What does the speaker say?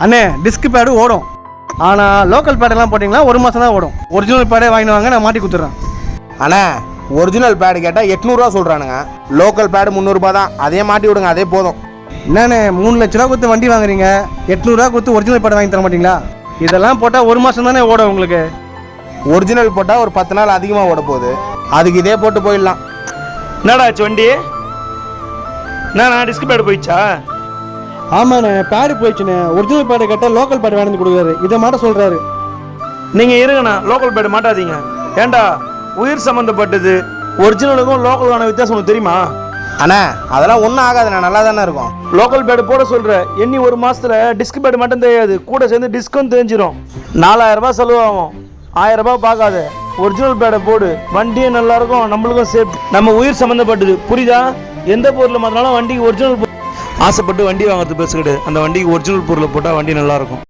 அண்ணே disk pad ஓடும், ஆனால் லோக்கல் பேடெல்லாம் போட்டிங்கன்னா 1 மாதம் தான் ஓடும். ஒரிஜினல் பேடே வாங்கிட்டு வாங்க, நான் மாட்டி கொடுத்துட்றேன். அண்ணா ஒரிஜினல் பேடு கேட்டால் 800 சொல்கிறானுங்க, லோக்கல் பேடு 300 தான். அதே மாட்டி விடுங்க, அதே போதும். என்னண்ணே 3 லட்ச ரூபா கொடுத்து வண்டி வாங்குறீங்க, 800 கொடுத்து ஒரிஜினல் பேடை வாங்கி தர மாட்டீங்களா? இதெல்லாம் போட்டால் 1 மாதம் தானே ஓடும் உங்களுக்கு. ஒரிஜினல் போட்டால் ஒரு 10 நாள் அதிகமாக ஓட போகுது, அதுக்கு இதே போட்டு போயிடலாம். என்னடா ஆச்சு வண்டி? நான் டிஸ்க் பேடு போயிடுச்சா? ஆமாண்ணே பேடு போயிடுச்சுண்ணே. ஒரிஜினல் பேடை கேட்டால் லோக்கல் பேடை வாங்கி கொடுக்குறாரு, இதை மாட்ட சொல்கிறாரு. நீங்கள் இருங்கண்ணா, லோக்கல் பேடு மாட்டாதீங்க. ஏண்டா உயிர் சம்மந்தப்பட்டது, ஒரிஜினலுக்கும் லோக்கலுக்கான வித்தியாசம் உங்களுக்கு தெரியுமா? அண்ணா அதெல்லாம் ஒன்றும் ஆகாதுண்ணா, நல்லா தானே இருக்கும். லோக்கல் பேடு போட சொல்கிற எண்ணி 1 மாதத்தில் டிஸ்க் பேடு மட்டும் தெரியாது, கூட சேர்ந்து டிஸ்க்கும் தெரிஞ்சிடும். 4000 ரூபாய் செலவாகும், 1000 ரூபாய் பார்க்காத. ஒரிஜினல் பேடை போடு, வண்டியும் நல்லாயிருக்கும், நம்மளுக்கும் சேஃப்டி. நம்ம உயிர் சம்மந்தப்பட்டது, புரியுதா? எந்த பொருளை மாற்றினாலும் வண்டிக்கு ஒரிஜினல் ஆசைப்பட்டு வண்டி வாங்குறது பெருசு கிடையாது. அந்த வண்டிக்கு ஒரிஜினல் பொருளை போட்டால் வண்டி நல்லாயிருக்கும்.